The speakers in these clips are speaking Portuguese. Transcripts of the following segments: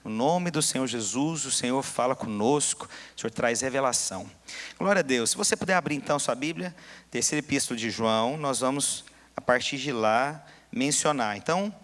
No nome do Senhor Jesus, o Senhor fala conosco, o Senhor traz revelação. Glória a Deus. Se você puder abrir então sua Bíblia, terceira epístola de João, nós vamos, a partir de lá, mencionar. Então,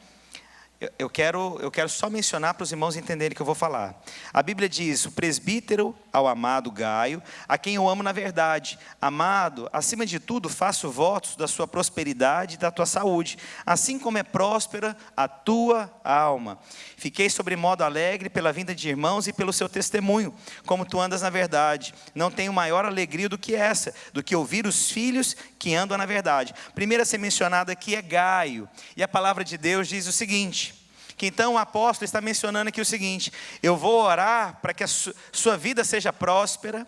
eu quero só mencionar para os irmãos entenderem o que eu vou falar. A Bíblia diz: o presbítero ao amado Gaio, a quem eu amo na verdade. Amado, acima de tudo, faço votos da sua prosperidade e da tua saúde, assim como é próspera a tua alma. Fiquei sobremodo alegre pela vinda de irmãos e pelo seu testemunho, como tu andas na verdade. Não tenho maior alegria do que essa, do que ouvir os filhos que andam na verdade. Primeiro a ser mencionado aqui é Gaio, e a palavra de Deus diz o seguinte, que então o apóstolo está mencionando aqui o seguinte: eu vou orar para que a sua vida seja próspera,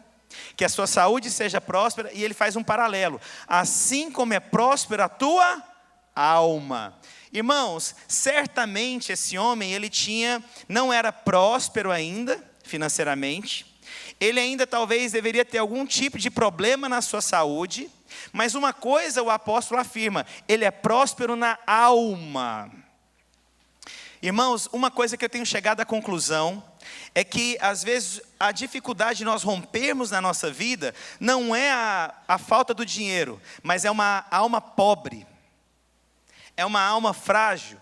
que a sua saúde seja próspera, e ele faz um paralelo, assim como é próspera a tua alma. Irmãos, certamente esse homem, ele não era próspero ainda, financeiramente, ele ainda talvez deveria ter algum tipo de problema na sua saúde, mas uma coisa o apóstolo afirma: ele é próspero na alma. Irmãos, uma coisa que eu tenho chegado à conclusão é que, às vezes, a dificuldade de nós rompermos na nossa vida não é a falta do dinheiro, mas é uma alma pobre, é uma alma frágil.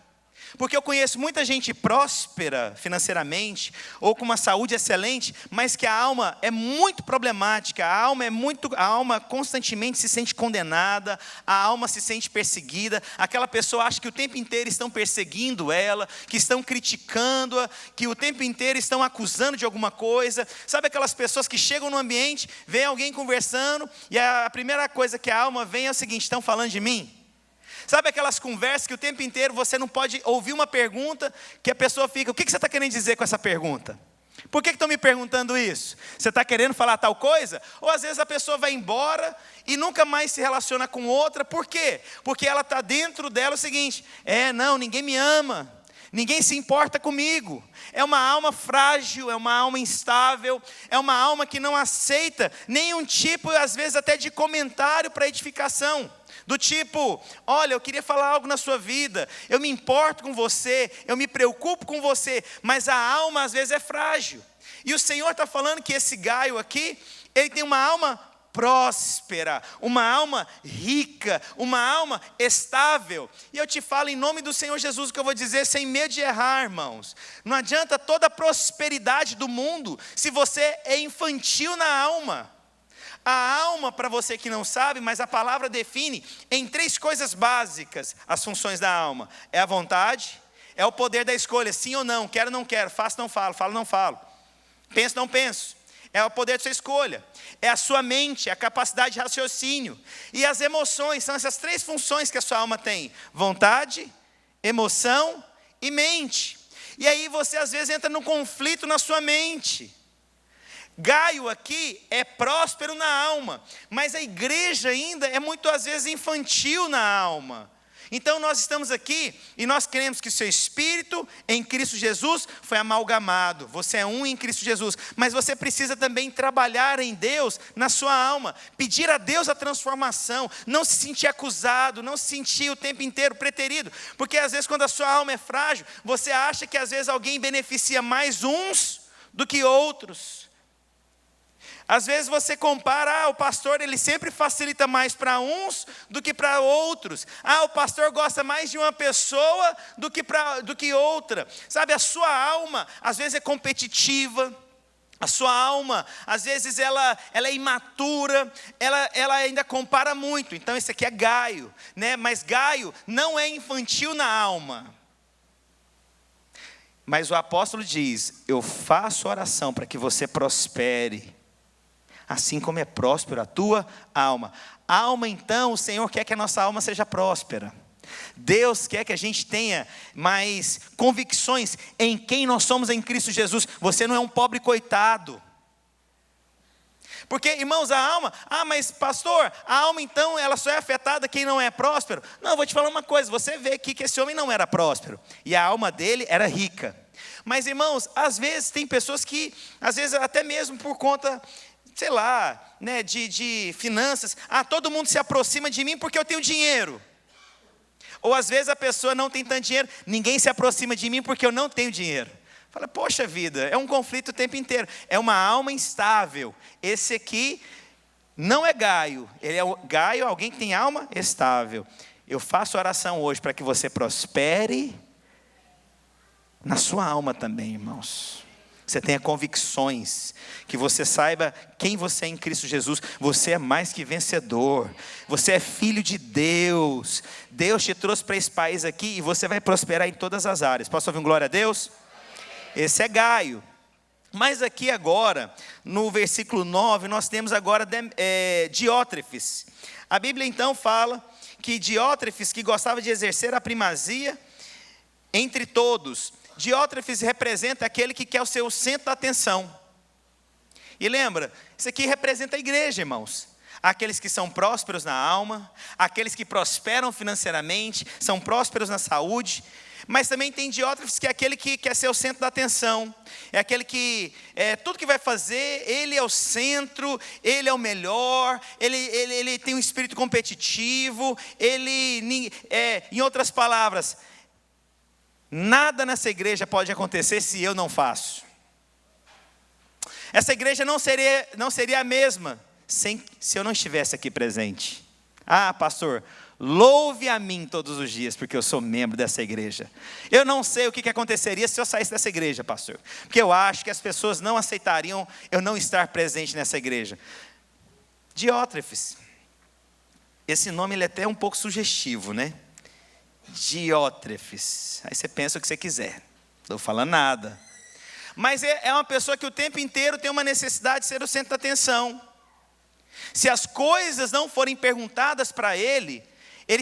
Porque eu conheço muita gente próspera financeiramente, ou com uma saúde excelente, mas que a alma é muito problemática, a alma constantemente se sente condenada, a alma se sente perseguida, aquela pessoa acha que o tempo inteiro estão perseguindo ela, que estão criticando-a, que o tempo inteiro estão acusando de alguma coisa. Sabe aquelas pessoas que chegam no ambiente, vem alguém conversando, e a primeira coisa que a alma vem é o seguinte: estão falando de mim? Sabe aquelas conversas que o tempo inteiro você não pode ouvir uma pergunta, que a pessoa fica: o que você está querendo dizer com essa pergunta? Por que estão me perguntando isso? Você está querendo falar tal coisa? Ou às vezes a pessoa vai embora e nunca mais se relaciona com outra. Por quê? Porque ela está dentro dela o seguinte: ninguém me ama, ninguém se importa comigo. É uma alma frágil, é uma alma instável, é uma alma que não aceita nenhum tipo, às vezes até de comentário para edificação. Do tipo: olha, eu queria falar algo na sua vida, eu me importo com você, eu me preocupo com você, mas a alma às vezes é frágil. E o Senhor está falando que esse Gaio aqui, ele tem uma alma próspera, uma alma rica, uma alma estável. E eu te falo em nome do Senhor Jesus o que eu vou dizer sem medo de errar, irmãos. Não adianta toda a prosperidade do mundo se você é infantil na alma. A alma, para você que não sabe, mas a palavra define em 3 coisas básicas as funções da alma: é a vontade, é o poder da escolha, sim ou não, quero ou não quero, faço ou não falo, falo ou não falo, penso ou não penso, é o poder da sua escolha, é a sua mente, é a capacidade de raciocínio, e as emoções. São essas 3 funções que a sua alma tem: vontade, emoção e mente. E aí você às vezes entra num conflito na sua mente. Gaio aqui é próspero na alma, mas a igreja ainda é muitas vezes infantil na alma. Então nós estamos aqui e nós queremos que o seu espírito em Cristo Jesus foi amalgamado. Você é um em Cristo Jesus, mas você precisa também trabalhar em Deus na sua alma, pedir a Deus a transformação, não se sentir acusado, não se sentir o tempo inteiro preterido, porque às vezes quando a sua alma é frágil, você acha que às vezes alguém beneficia mais uns do que outros. Às vezes você compara: o pastor ele sempre facilita mais para uns do que para outros. O pastor gosta mais de uma pessoa do que outra. Sabe, a sua alma às vezes é competitiva. A sua alma, às vezes ela é imatura, ela ainda compara muito. Então esse aqui é Gaio, né? Mas Gaio não é infantil na alma. Mas o apóstolo diz: eu faço oração para que você prospere, assim como é próspero a tua alma. Alma, então, o Senhor quer que a nossa alma seja próspera. Deus quer que a gente tenha mais convicções em quem nós somos em Cristo Jesus. Você não é um pobre coitado. Porque, irmãos, a alma... mas pastor, a alma então, ela só é afetada quem não é próspero? Não, eu vou te falar uma coisa. Você vê aqui que esse homem não era próspero, e a alma dele era rica. Mas, irmãos, às vezes tem pessoas que, às vezes até mesmo por conta... sei lá, né, de finanças, todo mundo se aproxima de mim porque eu tenho dinheiro. Ou às vezes a pessoa não tem tanto dinheiro, ninguém se aproxima de mim porque eu não tenho dinheiro. Fala, poxa vida, é um conflito o tempo inteiro. É uma alma instável. Esse aqui não é Gaio. Ele é Gaio, alguém que tem alma estável. Eu faço oração hoje para que você prospere na sua alma também, irmãos. Você tenha convicções, que você saiba quem você é em Cristo Jesus. Você é mais que vencedor, você é filho de Deus. Deus te trouxe para esse país aqui e você vai prosperar em todas as áreas. Posso ouvir um glória a Deus? Esse é Gaio. Mas aqui agora, no versículo 9, nós temos agora Diótrefes. A Bíblia então fala que Diótrefes, que gostava de exercer a primazia entre todos. Diótrefes representa aquele que quer o seu centro da atenção. E lembra, isso aqui representa a igreja, irmãos. Aqueles que são prósperos na alma, aqueles que prosperam financeiramente, são prósperos na saúde. Mas também tem Diótrefes, que é aquele que quer ser o centro da atenção. É aquele que, tudo que vai fazer, ele é o centro, ele é o melhor, ele tem um espírito competitivo, em outras palavras, nada nessa igreja pode acontecer se eu não faço. Essa igreja não seria a mesma se eu não estivesse aqui presente. Ah, pastor, louve a mim todos os dias, porque eu sou membro dessa igreja. Eu não sei o que aconteceria se eu saísse dessa igreja, pastor, porque eu acho que as pessoas não aceitariam eu não estar presente nessa igreja. Diótrefes, esse nome ele é até um pouco sugestivo, né? Diótrefes, aí você pensa o que você quiser, não estou falando nada, mas é uma pessoa que o tempo inteiro tem uma necessidade de ser o centro da atenção. Se as coisas não forem perguntadas para ele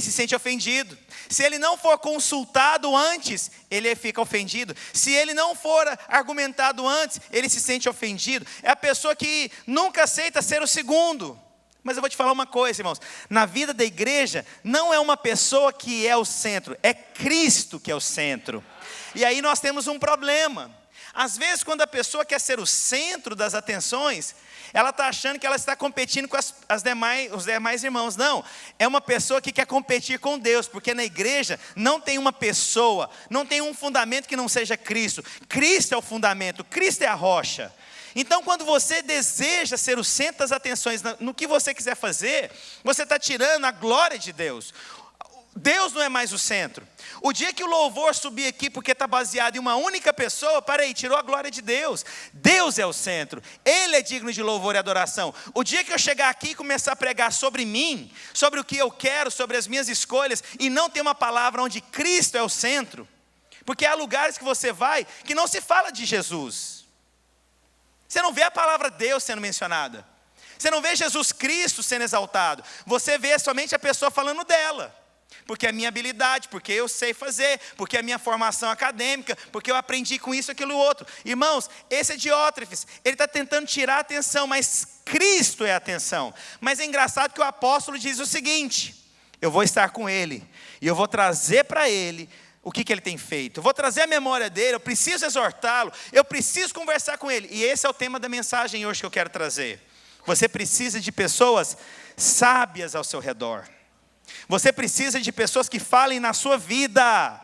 se sente ofendido. Se ele não for consultado antes, ele fica ofendido. Se ele não for argumentado antes, ele se sente ofendido. É a pessoa que nunca aceita ser o segundo. Mas eu vou te falar uma coisa, irmãos. Na vida da igreja, não é uma pessoa que é o centro, é Cristo que é o centro. E aí nós temos um problema. Às vezes, quando a pessoa quer ser o centro das atenções, ela está achando que ela está competindo com os demais irmãos. Não, é uma pessoa que quer competir com Deus, porque na igreja não tem uma pessoa, não tem um fundamento que não seja Cristo. Cristo é o fundamento, Cristo é a rocha. Então, quando você deseja ser o centro das atenções no que você quiser fazer, você está tirando a glória de Deus. Deus não é mais o centro. O dia que o louvor subir aqui porque está baseado em uma única pessoa, tirou a glória de Deus. Deus é o centro, Ele é digno de louvor e adoração. O dia que eu chegar aqui e começar a pregar sobre mim, sobre o que eu quero, sobre as minhas escolhas, e não ter uma palavra onde Cristo é o centro, porque há lugares que você vai que não se fala de Jesus. Você não vê a palavra Deus sendo mencionada, você não vê Jesus Cristo sendo exaltado, você vê somente a pessoa falando dela. Porque é a minha habilidade, porque eu sei fazer, porque é a minha formação acadêmica, porque eu aprendi com isso, aquilo e outro. Irmãos, esse é Diótrefes, ele está tentando tirar a atenção, mas Cristo é a atenção. Mas é engraçado que o apóstolo diz o seguinte: eu vou estar com ele, e eu vou trazer para ele o que ele tem feito. Eu vou trazer a memória dele, eu preciso exortá-lo, eu preciso conversar com ele. E esse é o tema da mensagem hoje que eu quero trazer. Você precisa de pessoas sábias ao seu redor. Você precisa de pessoas que falem na sua vida.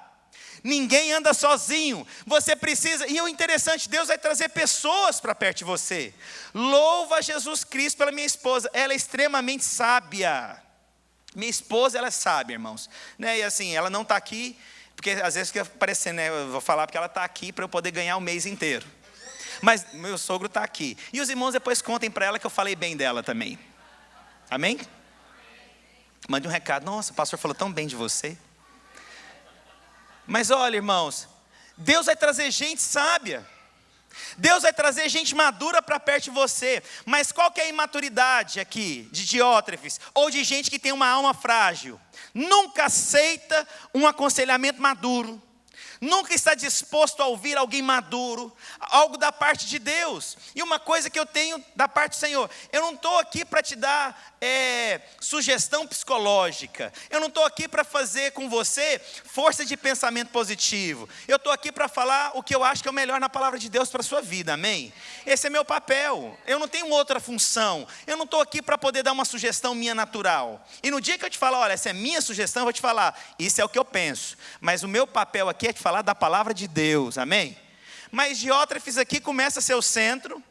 Ninguém anda sozinho. Você precisa, e o interessante, Deus vai trazer pessoas para perto de você. Louva Jesus Cristo pela minha esposa, ela é extremamente sábia. Minha esposa, ela é sábia, irmãos, né? E assim, ela não está aqui, porque às vezes fica parecendo, né? Eu vou falar porque ela está aqui para eu poder ganhar o mês inteiro. Mas meu sogro está aqui. E os irmãos depois contem para ela que eu falei bem dela também. Amém? Mande um recado: nossa, o pastor falou tão bem de você. Mas olha, irmãos, Deus vai trazer gente sábia, Deus vai trazer gente madura para perto de você. Mas qual que é a imaturidade aqui de Diótrefes, ou de gente que tem uma alma frágil? Nunca aceita um aconselhamento maduro, nunca está disposto a ouvir alguém maduro, algo da parte de Deus. E uma coisa que eu tenho da parte do Senhor: eu não estou aqui para te dar sugestão psicológica, eu não estou aqui para fazer com você força de pensamento positivo, eu estou aqui para falar o que eu acho que é o melhor na palavra de Deus para a sua vida, amém? Esse é meu papel, eu não tenho outra função, eu não estou aqui para poder dar uma sugestão minha natural. E no dia que eu te falar, olha, essa é minha sugestão, eu vou te falar, isso é o que eu penso, mas o meu papel aqui é te falar da palavra de Deus, amém? mas Diótrefes aqui começa a ser o centro.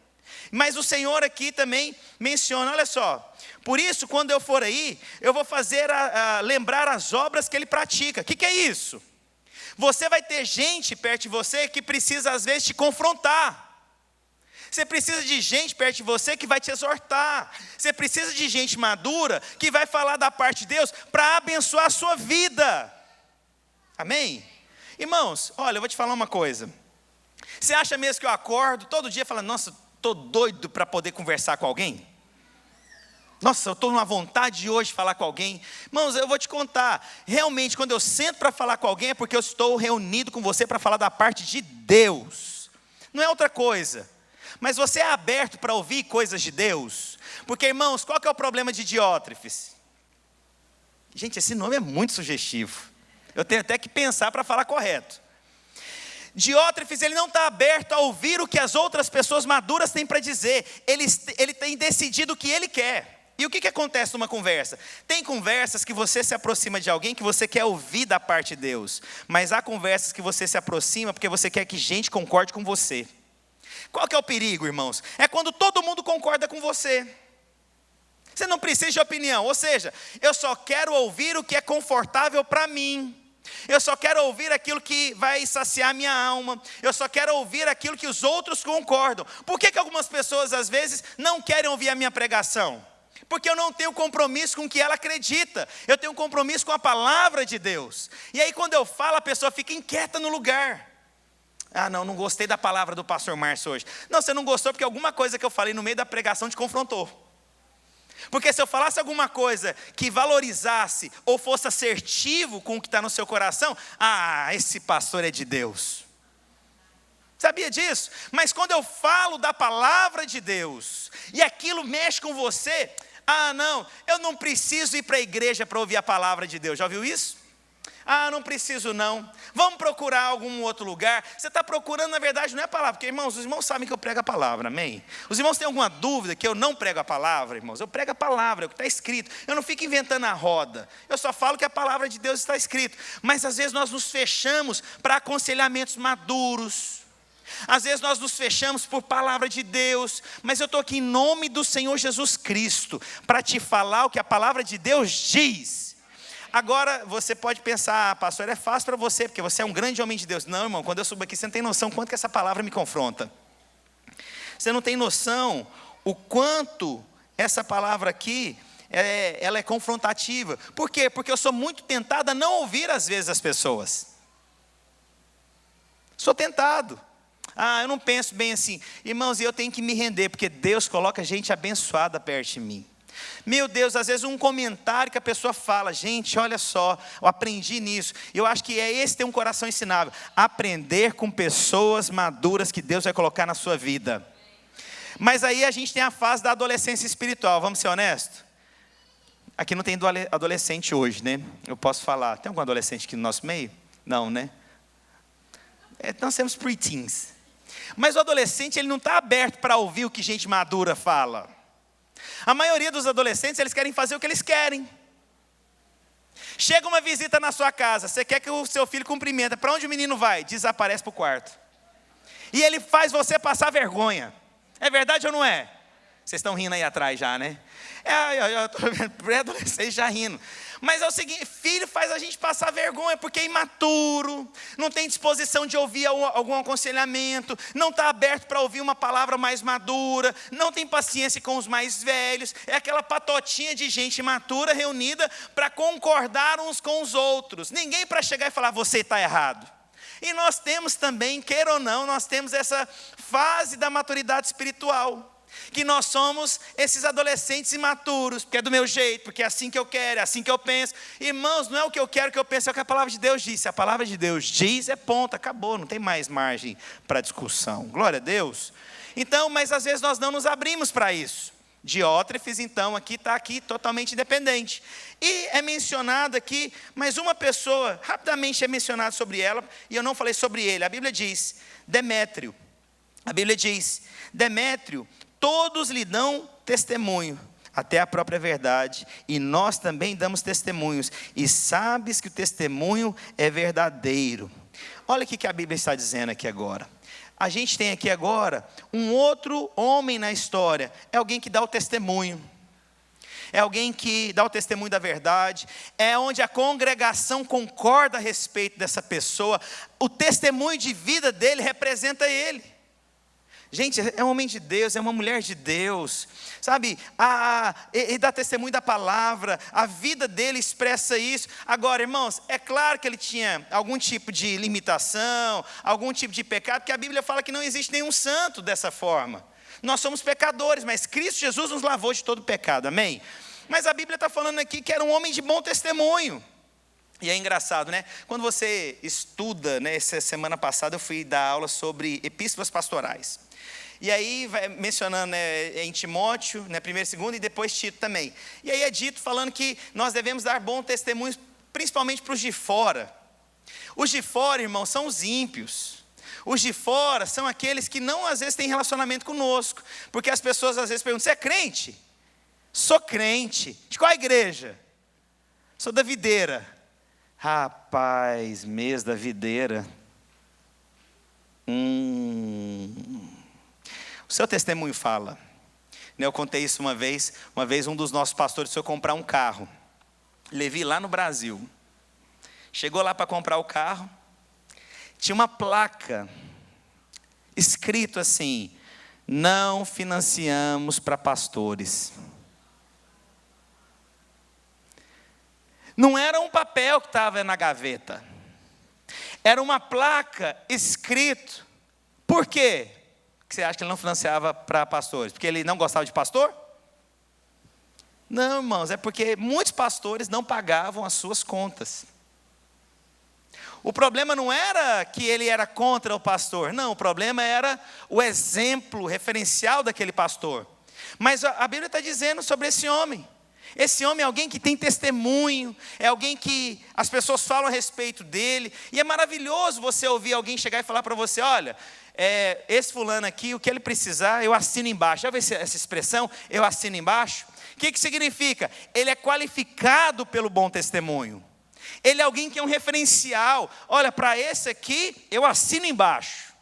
Mas o Senhor aqui também menciona, olha só, por isso quando eu for aí, eu vou fazer lembrar as obras que ele pratica. O que é isso? Você vai ter gente perto de você que precisa às vezes te confrontar. Você precisa de gente perto de você que vai te exortar. Você precisa de gente madura que vai falar da parte de Deus para abençoar a sua vida. Amém? Irmãos, olha, eu vou te falar uma coisa. Você acha mesmo que eu acordo todo dia falando, nossa, estou doido para poder conversar com alguém? Nossa, eu estou numa vontade de hoje falar com alguém. Irmãos, eu vou te contar. Realmente, quando eu sento para falar com alguém, é porque eu estou reunido com você para falar da parte de Deus. Não é outra coisa. Mas você é aberto para ouvir coisas de Deus? Porque, irmãos, qual que é o problema de Diótrefes? Gente, esse nome é muito sugestivo. Eu tenho até que pensar para falar correto. Diótrefes, ele não está aberto a ouvir o que as outras pessoas maduras têm para dizer. Ele tem decidido o que ele quer. E o que acontece numa conversa? Tem conversas que você se aproxima de alguém que você quer ouvir da parte de Deus. Mas há conversas que você se aproxima porque você quer que gente concorde com você. Qual que é o perigo, irmãos? É quando todo mundo concorda com você. Você não precisa de opinião. Ou seja, eu só quero ouvir o que é confortável para mim. Eu só quero ouvir aquilo que vai saciar minha alma. Eu só quero ouvir aquilo que os outros concordam. Por que algumas pessoas às vezes não querem ouvir a minha pregação? Porque eu não tenho compromisso com o que ela acredita. Eu tenho um compromisso com a palavra de Deus. E aí quando eu falo, a pessoa fica inquieta no lugar. Ah, não gostei da palavra do pastor Márcio hoje. Não, você não gostou porque alguma coisa que eu falei no meio da pregação te confrontou. Porque se eu falasse alguma coisa que valorizasse ou fosse assertivo com o que está no seu coração, esse pastor é de Deus. Sabia disso? Mas quando eu falo da palavra de Deus e aquilo mexe com você, não, eu não preciso ir para a igreja para ouvir a palavra de Deus. Já ouviu isso? Não preciso não. Vamos procurar algum outro lugar. Você está procurando, na verdade, não é a palavra. Porque, irmãos, os irmãos sabem que eu prego a palavra, amém? Os irmãos têm alguma dúvida que eu não prego a palavra, irmãos? Eu prego a palavra, é o que está escrito. Eu não fico inventando a roda. Eu só falo que a palavra de Deus está escrito. Mas, às vezes, nós nos fechamos para aconselhamentos maduros. Às vezes nós nos fechamos por palavra de Deus. Mas eu estou aqui em nome do Senhor Jesus Cristo para te falar o que a palavra de Deus diz. Agora, você pode pensar, pastor, é fácil para você, porque você é um grande homem de Deus. Não, irmão, quando eu subo aqui, você não tem noção quanto que essa palavra me confronta. Você não tem noção o quanto essa palavra aqui, ela é confrontativa. Por quê? Porque eu sou muito tentado a não ouvir às vezes as pessoas. Sou tentado. Eu não penso bem assim. Irmãos, eu tenho que me render, porque Deus coloca gente abençoada perto de mim. Meu Deus, às vezes um comentário que a pessoa fala, gente, olha só, eu aprendi nisso. Eu acho que esse ter um coração ensinável. Aprender com pessoas maduras que Deus vai colocar na sua vida. Mas aí a gente tem a fase da adolescência espiritual, vamos ser honestos? Aqui não tem adolescente hoje, né? Eu posso falar, tem algum adolescente aqui no nosso meio? Não, né? Nós temos preteens. Mas o adolescente, ele não está aberto para ouvir o que gente madura fala. A maioria dos adolescentes, eles querem fazer o que eles querem. Chega uma visita na sua casa, você quer que o seu filho cumprimenta. Para onde o menino vai? Desaparece para o quarto. E ele faz você passar vergonha. É verdade ou não é? Vocês estão rindo aí atrás já, né? Eu estou vendo pré-adolescente já rindo. Mas é o seguinte, filho faz a gente passar vergonha, porque é imaturo, não tem disposição de ouvir algum aconselhamento, não está aberto para ouvir uma palavra mais madura, não tem paciência com os mais velhos, é aquela patotinha de gente imatura reunida para concordar uns com os outros, ninguém para chegar e falar, você está errado. E nós temos também, queira ou não, nós temos essa fase da maturidade espiritual, que nós somos esses adolescentes imaturos, porque é do meu jeito, porque é assim que eu quero, é assim que eu penso. Irmãos, não é o que eu quero que eu pense, é o que a palavra de Deus diz. Se a palavra de Deus diz, é ponto, acabou, não tem mais margem para discussão. Glória a Deus. Então, mas às vezes nós não nos abrimos para isso. Diótrefes, então, aqui está aqui totalmente independente. E é mencionado aqui, mas uma pessoa, rapidamente é mencionado sobre ela, e eu não falei sobre ele. A Bíblia diz, Demétrio. A Bíblia diz, Demétrio, todos lhe dão testemunho, até a própria verdade, e nós também damos testemunhos, e sabes que o testemunho é verdadeiro. Olha o que a Bíblia está dizendo aqui agora. a gente tem aqui agora um outro homem na história. É alguém que dá o testemunho. É alguém que dá o testemunho da verdade. É onde a congregação concorda a respeito dessa pessoa. O testemunho de vida dele representa ele. Gente, é um homem de Deus, é uma mulher de Deus, sabe? Ele dá testemunho da palavra, a vida dele expressa isso. Agora, irmãos, é claro que ele tinha algum tipo de limitação, algum tipo de pecado, porque a Bíblia fala que não existe nenhum santo dessa forma. Nós somos pecadores, mas Cristo Jesus nos lavou de todo pecado, amém? Mas a Bíblia está falando aqui que era um homem de bom testemunho. E é engraçado, né? Quando você estuda, né? Essa semana passada eu fui dar aula sobre epístolas pastorais. E aí, vai mencionando, né, em Timóteo, né, 1º e 2º, e depois Tito também. E aí é dito, falando que nós devemos dar bom testemunho, principalmente para os de fora. Os de fora, irmãos, são os ímpios. Os de fora são aqueles que não, às vezes, têm relacionamento conosco. Porque as pessoas, às vezes, perguntam, você é crente? Sou crente. De qual igreja? Sou da videira. Rapaz, mês da videira. O seu testemunho fala. Eu contei isso uma vez um dos nossos pastores foi comprar um carro. Levi lá no Brasil. Chegou lá para comprar o carro. Tinha uma placa escrito assim: não financiamos para pastores. Não era um papel que estava na gaveta. Era uma placa escrito. Por quê? Que você acha que ele não financiava para pastores? Porque ele não gostava de pastor? Não, irmãos, é porque muitos pastores não pagavam as suas contas. O problema não era que ele era contra o pastor. Não, o problema era o exemplo, o referencial daquele pastor. Mas a Bíblia está dizendo sobre esse homem. Esse homem é alguém que tem testemunho, é alguém que as pessoas falam a respeito dele. E é maravilhoso você ouvir alguém chegar e falar para você, olha, esse fulano aqui, o que ele precisar, eu assino embaixo. Já viu essa expressão, eu assino embaixo? O que significa? Ele é qualificado pelo bom testemunho. Ele é alguém que é um referencial. Olha, para esse aqui, eu assino embaixo.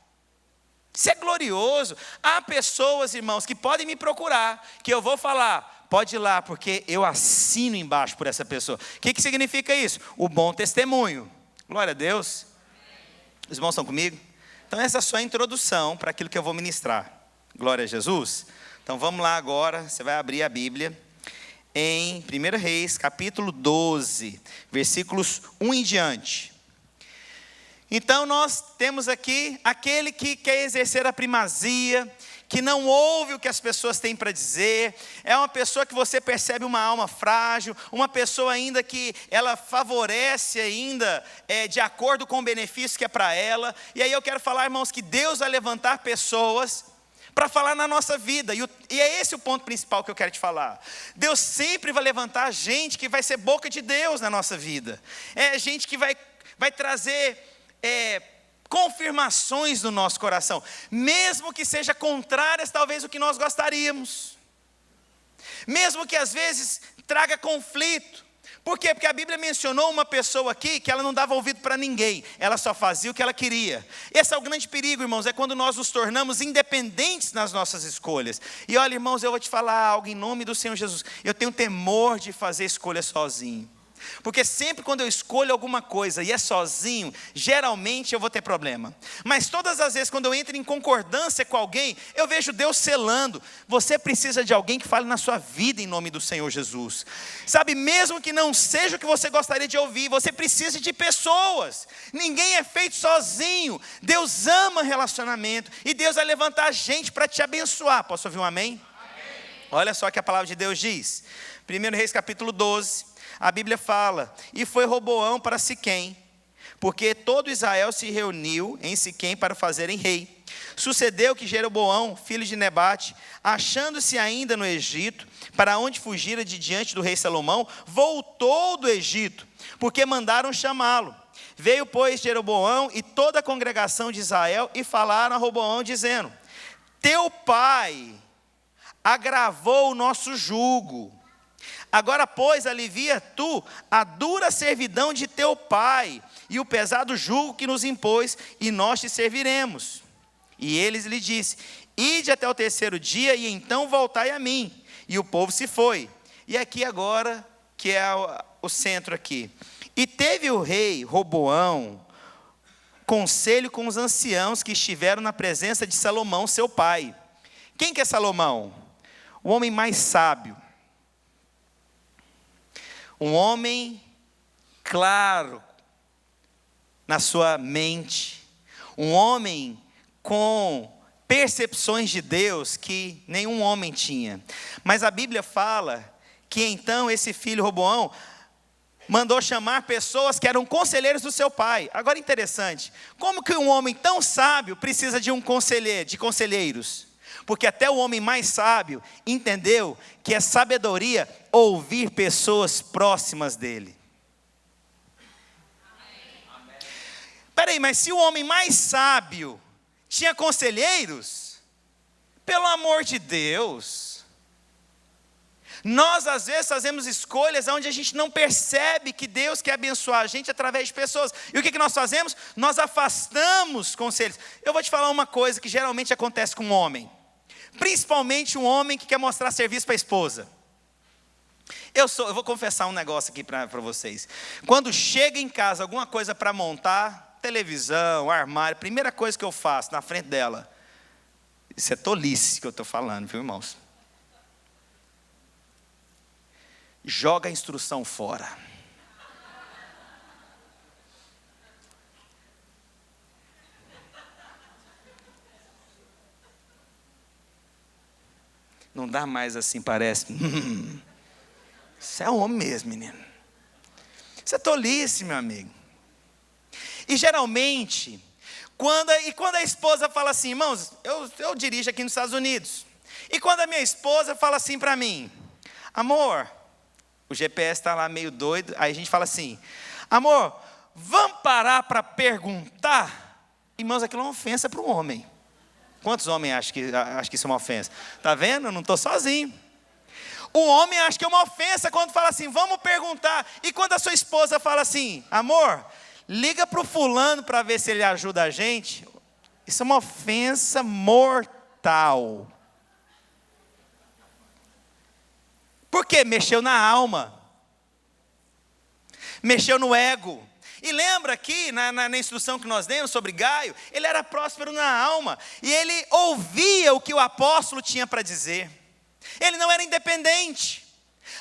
Isso é glorioso. Há pessoas, irmãos, que podem me procurar, que eu vou falar, pode ir lá, porque eu assino embaixo por essa pessoa. O que significa isso? O bom testemunho. Glória a Deus. Os irmãos estão comigo? Então essa é só a introdução para aquilo que eu vou ministrar. Glória a Jesus. Então vamos lá agora, você vai abrir a Bíblia em 1 Reis, capítulo 12, versículos 1 em diante. Então nós temos aqui aquele que quer exercer a primazia, que não ouve o que as pessoas têm para dizer, é uma pessoa que você percebe uma alma frágil, uma pessoa ainda que ela favorece ainda de acordo com o benefício que é para ela. E aí eu quero falar, irmãos, que Deus vai levantar pessoas para falar na nossa vida, e é esse o ponto principal que eu quero te falar. Deus sempre vai levantar gente que vai ser boca de Deus na nossa vida, é gente que vai trazer confirmações no nosso coração, mesmo que seja contrárias talvez o que nós gostaríamos, mesmo que às vezes traga conflito. Por quê? Porque a Bíblia mencionou uma pessoa aqui que ela não dava ouvido para ninguém, ela só fazia o que ela queria. Esse é o grande perigo, irmãos, é quando nós nos tornamos independentes nas nossas escolhas. E olha, irmãos, eu vou te falar algo em nome do Senhor Jesus, eu tenho temor de fazer escolha sozinho. Porque sempre quando eu escolho alguma coisa e é sozinho, geralmente eu vou ter problema. Mas todas as vezes quando eu entro em concordância com alguém, eu vejo Deus selando. Você precisa de alguém que fale na sua vida em nome do Senhor Jesus. Sabe, mesmo que não seja o que você gostaria de ouvir, você precisa de pessoas. Ninguém é feito sozinho. Deus ama relacionamento e Deus vai levantar gente para te abençoar. Posso ouvir um amém? Amém? Olha só o que a palavra de Deus diz. 1 Reis capítulo 12. A Bíblia fala, e foi Roboão para Siquém, porque todo Israel se reuniu em Siquém para fazerem rei. Sucedeu que Jeroboão, filho de Nebate, achando-se ainda no Egito, para onde fugira de diante do rei Salomão, voltou do Egito, porque mandaram chamá-lo. Veio, pois, Jeroboão e toda a congregação de Israel e falaram a Roboão, dizendo, teu pai agravou o nosso jugo. Agora, pois, alivia tu a dura servidão de teu pai e o pesado jugo que nos impôs, e nós te serviremos. E eles lhe disse: ide até o terceiro dia e então voltai a mim. E o povo se foi. E aqui agora, que é o centro aqui. E teve o rei Roboão conselho com os anciãos que estiveram na presença de Salomão, seu pai. Quem que é Salomão? O homem mais sábio. Um homem claro na sua mente. Um homem com percepções de Deus que nenhum homem tinha. Mas a Bíblia fala que então esse filho Roboão mandou chamar pessoas que eram conselheiros do seu pai. Agora interessante, como que um homem tão sábio precisa de de conselheiros? Porque até o homem mais sábio entendeu que é sabedoria ouvir pessoas próximas dele. Peraí, mas se o homem mais sábio tinha conselheiros, pelo amor de Deus, nós às vezes fazemos escolhas onde a gente não percebe que Deus quer abençoar a gente através de pessoas. E o que nós fazemos? Nós afastamos conselhos. Eu vou te falar uma coisa que geralmente acontece com um homem. Principalmente um homem que quer mostrar serviço para a esposa. Eu vou confessar um negócio aqui para vocês. Quando chega em casa alguma coisa para montar, televisão, armário, primeira coisa que eu faço na frente dela, isso é tolice que eu estou falando, viu, irmãos? Joga a instrução fora. Não dá mais assim, parece. Isso é homem mesmo, menino. Isso é tolice, meu amigo. E geralmente, quando a esposa fala assim, irmãos, eu dirijo aqui nos Estados Unidos. E quando a minha esposa fala assim para mim, amor, o GPS está lá meio doido, aí a gente fala assim, amor, vamos parar para perguntar? Irmãos, aquilo é uma ofensa para o homem. Quantos homens acham que isso é uma ofensa? Está vendo? Eu não estou sozinho. O homem acha que é uma ofensa quando fala assim, vamos perguntar. E quando a sua esposa fala assim, amor, liga para o fulano para ver se ele ajuda a gente. Isso é uma ofensa mortal. Por quê? Mexeu na alma. Mexeu no ego. E lembra aqui, na instrução que nós demos sobre Gaio, ele era próspero na alma. E ele ouvia o que o apóstolo tinha para dizer. Ele não era independente.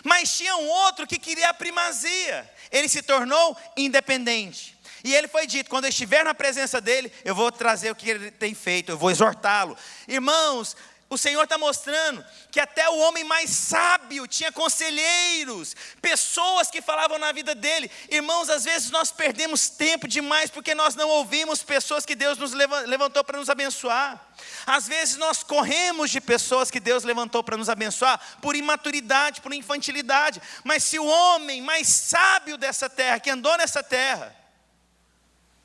Mas tinha um outro que queria a primazia. Ele se tornou independente. E ele foi dito, quando eu estiver na presença dele, eu vou trazer o que ele tem feito, eu vou exortá-lo. Irmãos, o Senhor está mostrando que até o homem mais sábio tinha conselheiros, pessoas que falavam na vida dele. Irmãos, às vezes nós perdemos tempo demais porque nós não ouvimos pessoas que Deus nos levantou para nos abençoar. Às vezes nós corremos de pessoas que Deus levantou para nos abençoar por imaturidade, por infantilidade. Mas se o homem mais sábio dessa terra, que andou nessa terra,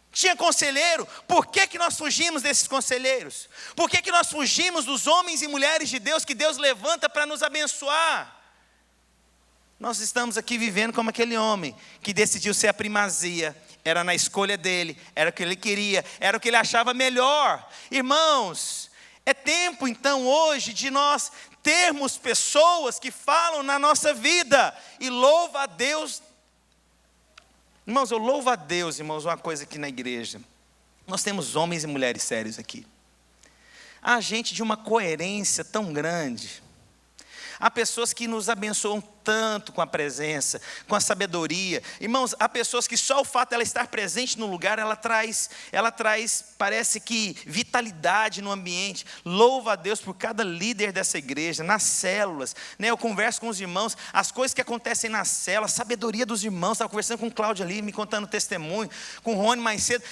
tinha conselheiro, por que nós fugimos desses conselheiros? Por que nós fugimos dos homens e mulheres de Deus que Deus levanta para nos abençoar? Nós estamos aqui vivendo como aquele homem que decidiu ser a primazia. Era na escolha dele, era o que ele queria, era o que ele achava melhor. Irmãos, é tempo então hoje de nós termos pessoas que falam na nossa vida. E louva a Deus. Irmãos, eu louvo a Deus, irmãos, uma coisa aqui na igreja. Nós temos homens e mulheres sérios aqui. Há gente de uma coerência tão grande. Há pessoas que nos abençoam tanto com a presença, com a sabedoria. Irmãos, há pessoas que só o fato de ela estar presente no lugar, ela traz, parece que, vitalidade no ambiente. Louva a Deus por cada líder dessa igreja, nas células. Né? Eu converso com os irmãos, as coisas que acontecem na célula, a sabedoria dos irmãos. Estava conversando com o Cláudio ali, me contando testemunho, com o Rony mais cedo.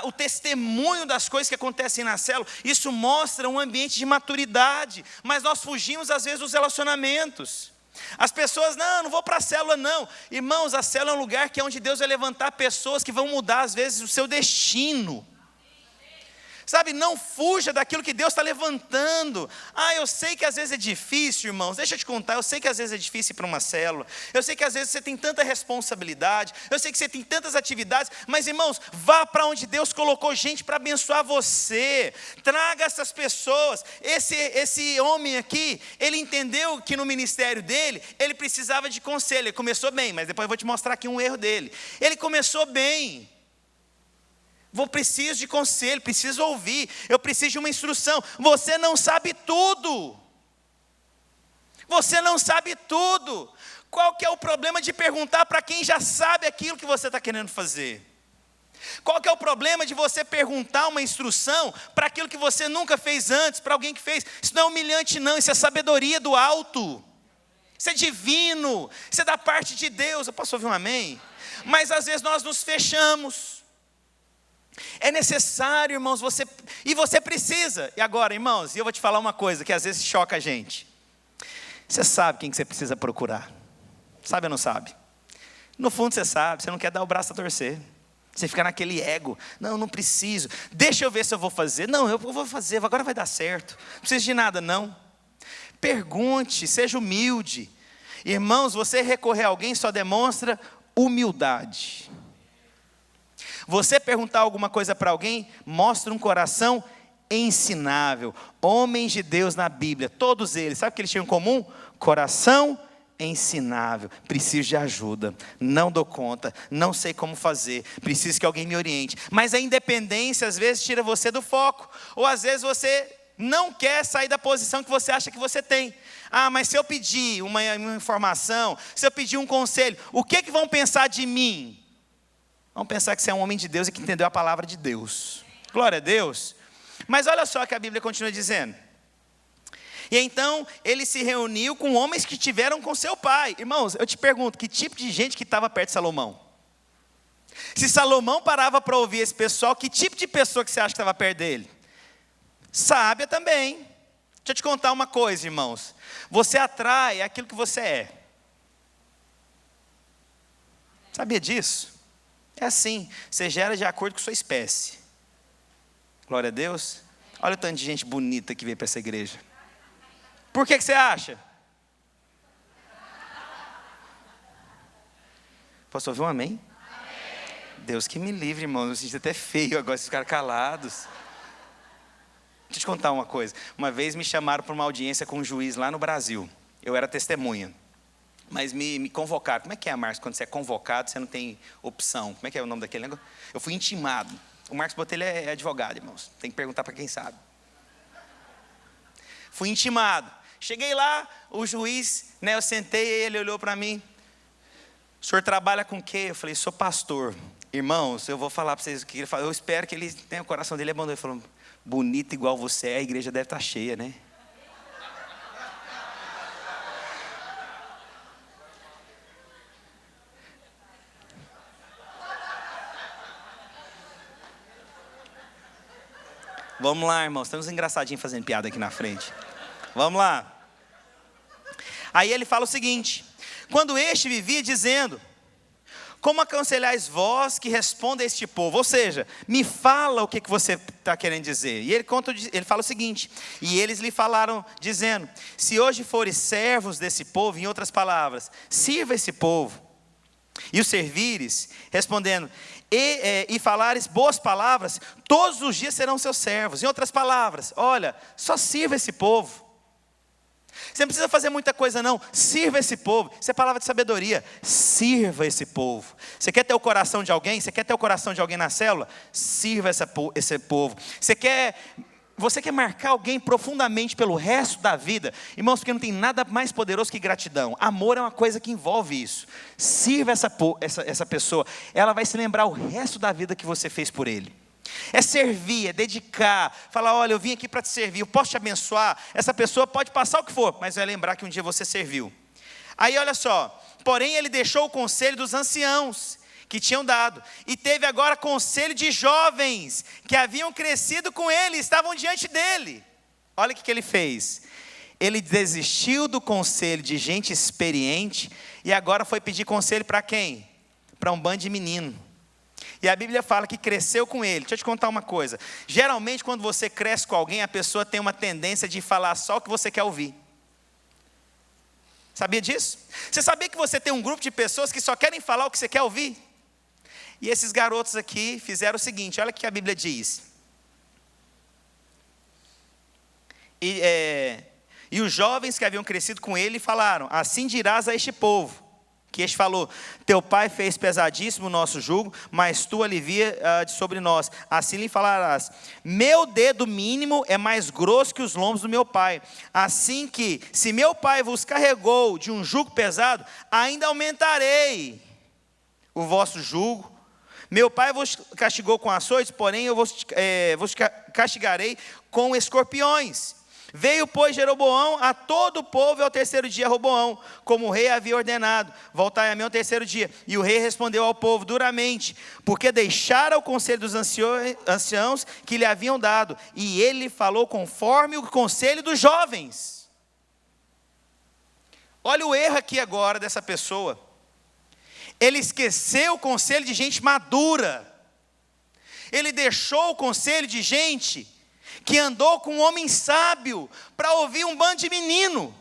O testemunho das coisas que acontecem na célula, isso mostra um ambiente de maturidade. Mas nós fugimos às vezes dos relacionamentos. As pessoas, não vou para a célula não. Irmãos, a célula é um lugar que é onde Deus vai levantar pessoas que vão mudar às vezes o seu destino. Sabe, não fuja daquilo que Deus está levantando. Eu sei que às vezes é difícil, irmãos, deixa eu te contar, eu sei que às vezes é difícil ir para uma célula, eu sei que às vezes você tem tanta responsabilidade, eu sei que você tem tantas atividades, mas irmãos, vá para onde Deus colocou gente para abençoar você, traga essas pessoas. Esse homem aqui, ele entendeu que no ministério dele, ele precisava de conselho. Ele começou bem, mas depois eu vou te mostrar aqui um erro dele. Ele começou bem. Preciso de conselho, preciso ouvir, eu preciso de uma instrução. Você não sabe tudo. Você não sabe tudo. Qual que é o problema de perguntar para quem já sabe aquilo que você está querendo fazer? Qual que é o problema de você perguntar uma instrução para aquilo que você nunca fez antes, para alguém que fez? Isso não é humilhante não, isso é sabedoria do alto. Isso é divino, isso é da parte de Deus. Eu posso ouvir um amém? Mas às vezes nós nos fechamos. É necessário, irmãos, você precisa. E agora, irmãos, eu vou te falar uma coisa que às vezes choca a gente. Você sabe quem que você precisa procurar? Sabe ou não sabe? No fundo você sabe, você não quer dar o braço a torcer. Você fica naquele ego. Não preciso. Deixa eu ver se eu vou fazer. Não, eu vou fazer, agora vai dar certo. Não precisa de nada, não. Pergunte, seja humilde. Irmãos, você recorrer a alguém só demonstra humildade. Você perguntar alguma coisa para alguém, mostra um coração ensinável. Homens de Deus na Bíblia, todos eles, sabe o que eles tinham em comum? Coração ensinável. Preciso de ajuda, não dou conta, não sei como fazer, preciso que alguém me oriente. Mas a independência às vezes tira você do foco, ou às vezes você não quer sair da posição que você acha que você tem. Mas se eu pedir uma informação, se eu pedir um conselho, o que vão pensar de mim? Vamos pensar que você é um homem de Deus e que entendeu a palavra de Deus. Glória a Deus. Mas olha só que a Bíblia continua dizendo. E então ele se reuniu com homens que tiveram com seu pai. Irmãos, eu te pergunto, que tipo de gente que estava perto de Salomão? Se Salomão parava para ouvir esse pessoal, que tipo de pessoa que você acha que estava perto dele? Sábia também. Deixa eu te contar uma coisa, irmãos. Você atrai aquilo que você é. Sabia disso? É assim, você gera de acordo com sua espécie. Glória a Deus. Olha o tanto de gente bonita que veio para essa igreja. Por que você acha? Posso ouvir um amém? Amém. Deus que me livre, irmão. Eu sinto até feio agora esses caras calados. Deixa eu te contar uma coisa. Uma vez me chamaram para uma audiência com um juiz lá no Brasil. Eu era testemunha. Mas me convocaram. Como é que é, Marcos? Quando você é convocado, você não tem opção. Como é que é o nome daquele negócio? Eu fui intimado. O Marcos Botelho é advogado, irmãos. Tem que perguntar para quem sabe. Fui intimado. Cheguei lá, o juiz, eu sentei, ele olhou para mim. O senhor trabalha com o quê? Eu falei, sou pastor. Irmãos, eu vou falar para vocês o que ele falou. Eu espero que ele tenha o coração dele abandonado. Ele falou, bonito igual você é, a igreja deve estar cheia, né? Vamos lá, irmãos. Tem uns engraçadinhos fazendo piada aqui na frente. Vamos lá. Aí ele fala o seguinte. Quando este vivia dizendo, como aconselhais vós que responda a este povo? Ou seja, me fala o que você está querendo dizer. E ele fala o seguinte. E eles lhe falaram dizendo, se hoje fores servos desse povo, em outras palavras, sirva esse povo. E o servires, respondendo, e falares boas palavras, todos os dias serão seus servos. Em outras palavras, olha, só sirva esse povo. Você não precisa fazer muita coisa não, sirva esse povo. Isso é palavra de sabedoria, sirva esse povo. Você quer ter o coração de alguém? Você quer ter o coração de alguém na célula? Sirva esse povo. Você quer marcar alguém profundamente pelo resto da vida? Irmãos, porque não tem nada mais poderoso que gratidão. Amor é uma coisa que envolve isso. Sirva essa pessoa. Ela vai se lembrar o resto da vida que você fez por ele. É servir, é dedicar. Falar, olha, eu vim aqui para te servir, eu posso te abençoar. Essa pessoa pode passar o que for, mas vai lembrar que um dia você serviu. Aí olha só. Porém ele deixou o conselho dos anciãos que tinham dado, e teve agora conselho de jovens, que haviam crescido com ele, estavam diante dele. Olha o que ele fez, ele desistiu do conselho de gente experiente, e agora foi pedir conselho para quem? Para um bando de menino. E a Bíblia fala que cresceu com ele. Deixa eu te contar uma coisa. Geralmente, quando você cresce com alguém, a pessoa tem uma tendência de falar só o que você quer ouvir. Sabia disso? Você sabia que você tem um grupo de pessoas que só querem falar o que você quer ouvir? E esses garotos aqui fizeram o seguinte, olha o que a Bíblia diz. E os jovens que haviam crescido com ele falaram: assim dirás a este povo. Que este falou: teu pai fez pesadíssimo o nosso jugo, mas tu alivia de sobre nós. Assim lhe falarás: meu dedo mínimo é mais grosso que os lombos do meu pai. Assim que, se meu pai vos carregou de um jugo pesado, ainda aumentarei o vosso jugo. Meu pai vos castigou com açoites, porém eu vos castigarei com escorpiões. Veio, pois, Jeroboão a todo o povo, e ao terceiro dia Roboão, como o rei havia ordenado: voltai a mim ao terceiro dia. E o rei respondeu ao povo duramente, porque deixara o conselho dos anciãos que lhe haviam dado, e ele falou conforme o conselho dos jovens. Olha o erro aqui agora dessa pessoa. Ele esqueceu o conselho de gente madura. Ele deixou o conselho de gente que andou com um homem sábio, para ouvir um bando de menino,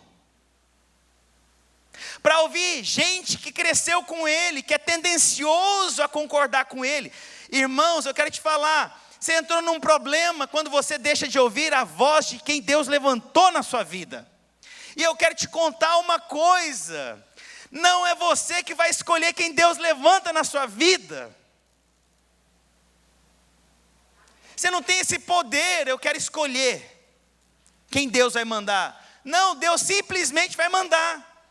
para ouvir gente que cresceu com ele, que é tendencioso a concordar com ele. Irmãos, eu quero te falar, você entrou num problema quando você deixa de ouvir a voz de quem Deus levantou na sua vida. E eu quero te contar uma coisa: não é você que vai escolher quem Deus levanta na sua vida. Você não tem esse poder, eu quero escolher quem Deus vai mandar. Não, Deus simplesmente vai mandar.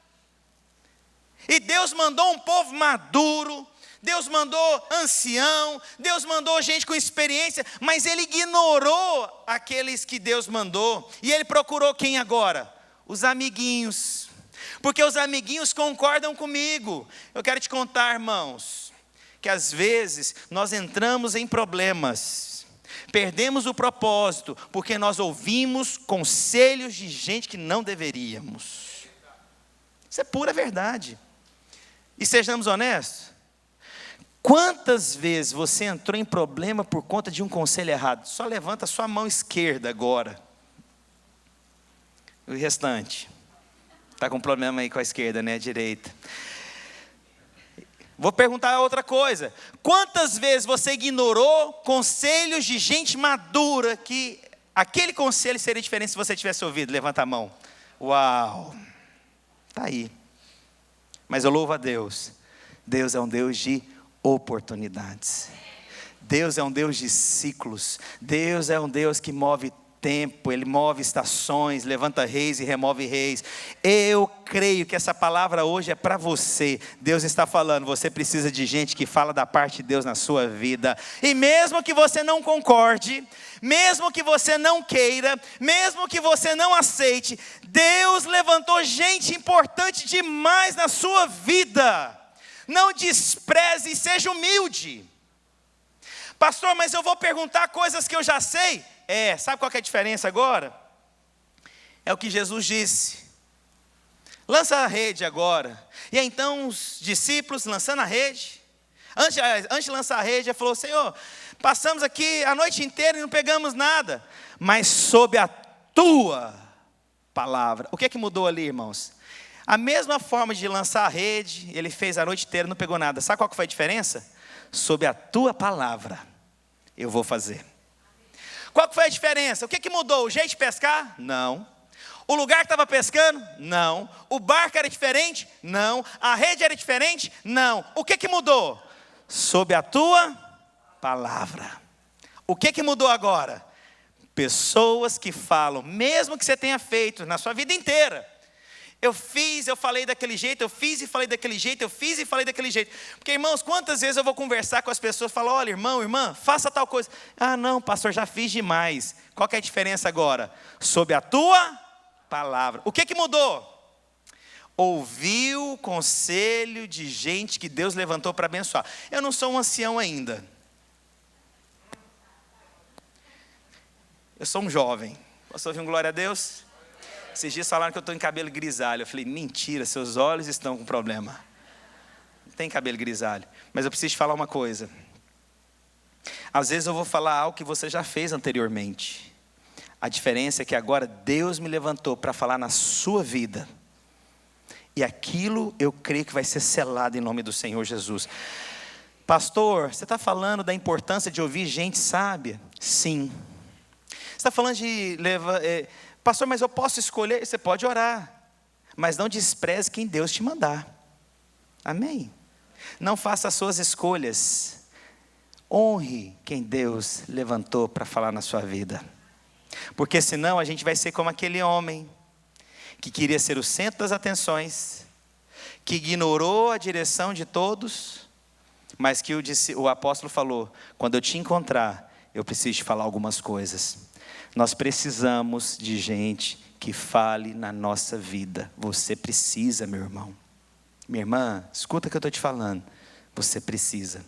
E Deus mandou um povo maduro, Deus mandou ancião, Deus mandou gente com experiência, mas Ele ignorou aqueles que Deus mandou. E Ele procurou quem agora? Os amiguinhos. Porque os amiguinhos concordam comigo. Eu quero te contar, irmãos, que às vezes nós entramos em problemas, perdemos o propósito, porque nós ouvimos conselhos de gente que não deveríamos. Isso é pura verdade. E sejamos honestos, quantas vezes você entrou em problema por conta de um conselho errado? Só levanta a sua mão esquerda agora. O restante. Está com problema aí com a esquerda, né? A direita. Vou perguntar outra coisa. Quantas vezes você ignorou conselhos de gente madura, que aquele conselho seria diferente se você tivesse ouvido? Levanta a mão. Uau! Está aí. Mas eu louvo a Deus. Deus é um Deus de oportunidades. Deus é um Deus de ciclos. Deus é um Deus que move tempo, Ele move estações, levanta reis e remove reis. Eu creio que essa palavra hoje é para você. Deus está falando, você precisa de gente que fala da parte de Deus na sua vida. E mesmo que você não concorde, mesmo que você não queira, mesmo que você não aceite, Deus levantou gente importante demais na sua vida. Não despreze e seja humilde. Pastor, mas eu vou perguntar coisas que eu já sei. Sabe qual que é a diferença agora? É o que Jesus disse: lança a rede agora. E aí, então os discípulos lançando a rede, antes de lançar a rede, ele falou: Senhor, passamos aqui a noite inteira e não pegamos nada, mas sob a tua palavra. O que é que mudou ali, irmãos? A mesma forma de lançar a rede, ele fez a noite inteira e não pegou nada. Sabe qual que foi a diferença? Sob a tua palavra eu vou fazer. Qual que foi a diferença? O que que mudou? O jeito de pescar? Não. O lugar que estava pescando? Não. O barco era diferente? Não. A rede era diferente? Não. O que que mudou? Sob a tua palavra. O que que mudou agora? Pessoas que falam, mesmo que você tenha feito na sua vida inteira. Eu fiz, eu falei daquele jeito, eu fiz e falei daquele jeito, eu fiz e falei daquele jeito. Porque, irmãos, quantas vezes eu vou conversar com as pessoas e falo: olha, irmão, irmã, faça tal coisa. Ah, não, pastor, já fiz demais. Qual que é a diferença agora? Sob a tua palavra. O que que mudou? Ouviu o conselho de gente que Deus levantou para abençoar. Eu não sou um ancião ainda. Eu sou um jovem. Posso ouvir um glória a Deus? Esses dias falaram que eu estou em cabelo grisalho. Eu falei: mentira, seus olhos estão com problema. Não tem cabelo grisalho. Mas eu preciso te falar uma coisa. Às vezes eu vou falar algo que você já fez anteriormente. A diferença é que agora Deus me levantou para falar na sua vida. E aquilo eu creio que vai ser selado em nome do Senhor Jesus. Pastor, você está falando da importância de ouvir gente sábia? Sim. Você está falando de pastor, mas eu posso escolher? Você pode orar, mas não despreze quem Deus te mandar. Amém? Não faça as suas escolhas. Honre quem Deus levantou para falar na sua vida. Porque senão a gente vai ser como aquele homem que queria ser o centro das atenções, que ignorou a direção de todos, mas que o apóstolo falou: quando eu te encontrar, eu preciso te falar algumas coisas. Nós precisamos de gente que fale na nossa vida. Você precisa, meu irmão. Minha irmã, escuta o que eu estou te falando. Você precisa.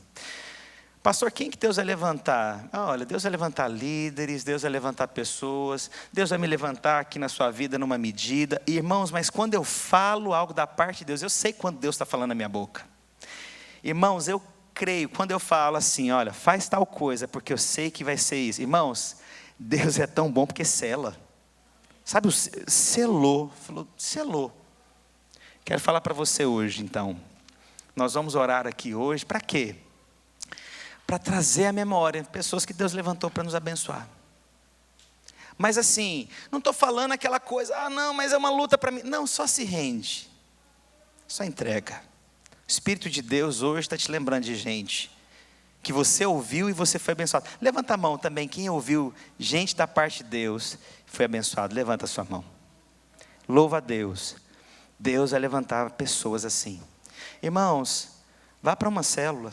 Pastor, quem que Deus vai levantar? Olha, Deus vai levantar líderes, Deus vai levantar pessoas, Deus vai me levantar aqui na sua vida numa medida. Irmãos, mas quando eu falo algo da parte de Deus, eu sei quando Deus está falando na minha boca. Irmãos, eu creio, quando eu falo assim, olha, faz tal coisa, porque eu sei que vai ser isso. Irmãos, Deus é tão bom porque sela. Sabe, selou, falou, selou. Quero falar para você hoje, então. Nós vamos orar aqui hoje, para quê? Para trazer à memória pessoas que Deus levantou para nos abençoar. Mas assim, não estou falando aquela coisa, não, mas é uma luta para mim. Não, só se rende. Só entrega. O Espírito de Deus hoje está te lembrando de gente que você ouviu e você foi abençoado. Levanta a mão também, quem ouviu gente da parte de Deus foi abençoado. Levanta a sua mão. Louva a Deus. Deus vai levantar pessoas assim. Irmãos, vá para uma célula.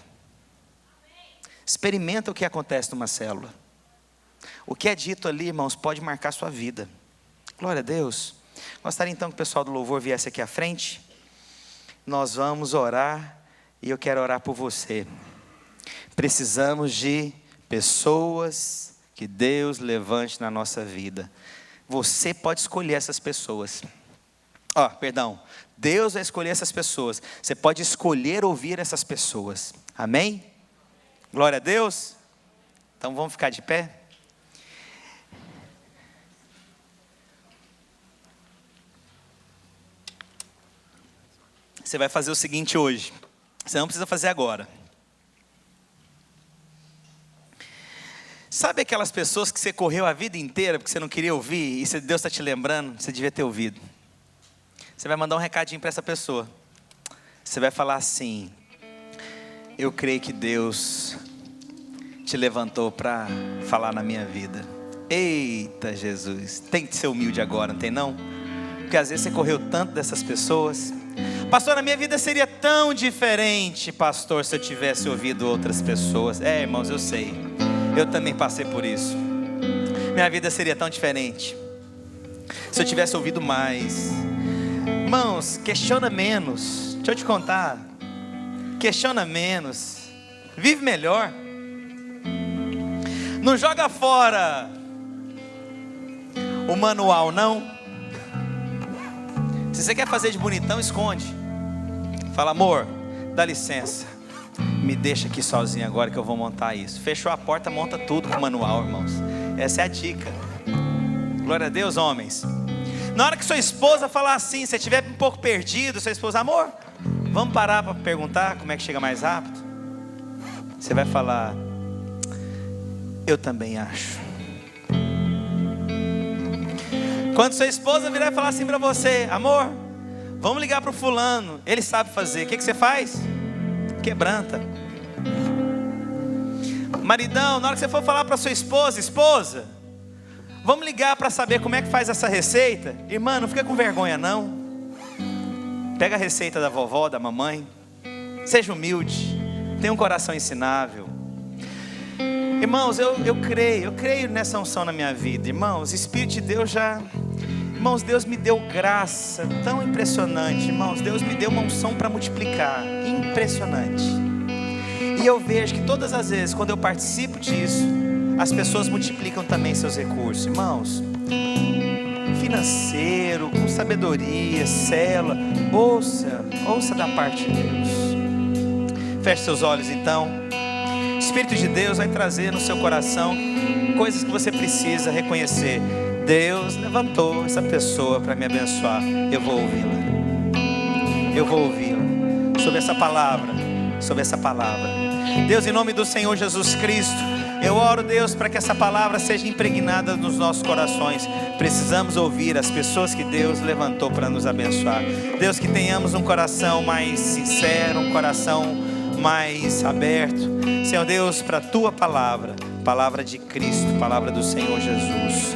Experimenta o que acontece numa célula. O que é dito ali, irmãos, pode marcar a sua vida. Glória a Deus. Gostaria então que o pessoal do louvor viesse aqui à frente. Nós vamos orar e eu quero orar por você. Precisamos de pessoas que Deus levante na nossa vida. Você pode escolher essas pessoas. Deus vai escolher essas pessoas. Você pode escolher ouvir essas pessoas. Amém? Glória a Deus. Então vamos ficar de pé. Você vai fazer o seguinte hoje. Você não precisa fazer agora. Sabe aquelas pessoas que você correu a vida inteira porque você não queria ouvir e Deus está te lembrando, você devia ter ouvido. Você vai mandar um recadinho para essa pessoa. Você vai falar assim: eu creio que Deus te levantou para falar na minha vida. Eita Jesus, tem que ser humilde agora, não tem não? Porque às vezes você correu tanto dessas pessoas. Pastor, a minha vida seria tão diferente, pastor, se eu tivesse ouvido outras pessoas. Irmãos, eu sei, eu também passei por isso. Minha vida seria tão diferente se eu tivesse ouvido mais. Irmãos, questiona menos. Deixa eu te contar. Questiona menos. Vive melhor. Não joga fora o manual, não. Se você quer fazer de bonitão, esconde. Fala: amor, dá licença, me deixa aqui sozinho agora que eu vou montar isso. Fechou a porta, monta tudo com o manual, irmãos. Essa é a dica. Glória a Deus, homens. Na hora que sua esposa falar assim, se você estiver um pouco perdido, sua esposa: amor, vamos parar para perguntar como é que chega mais rápido? Você vai falar: eu também acho. Quando sua esposa virar e falar assim para você: amor, vamos ligar para o fulano, ele sabe fazer. O que você faz? Quebranta. Maridão, na hora que você for falar para sua esposa, vamos ligar para saber como é que faz essa receita. Irmã, não fica com vergonha não. Pega a receita da vovó, da mamãe. Seja humilde. Tenha um coração ensinável. Irmãos, eu creio nessa unção na minha vida. Irmãos, o Espírito de Deus Irmãos, Deus me deu graça tão impressionante. Irmãos, Deus me deu uma unção para multiplicar. Impressionante. E eu vejo que todas as vezes, quando eu participo disso, as pessoas multiplicam também seus recursos. Irmãos, financeiro, com sabedoria, célula. Ouça da parte de Deus. Feche seus olhos então. Espírito de Deus vai trazer no seu coração coisas que você precisa reconhecer. Deus levantou essa pessoa para me abençoar. Eu vou ouvi-la. Eu vou ouvi-la. Sobre essa palavra. Sobre essa palavra. Deus, em nome do Senhor Jesus Cristo, eu oro, Deus, para que essa palavra seja impregnada nos nossos corações. Precisamos ouvir as pessoas que Deus levantou para nos abençoar. Deus, que tenhamos um coração mais sincero, um coração mais aberto, Senhor Deus, para a Tua palavra, palavra de Cristo, palavra do Senhor Jesus.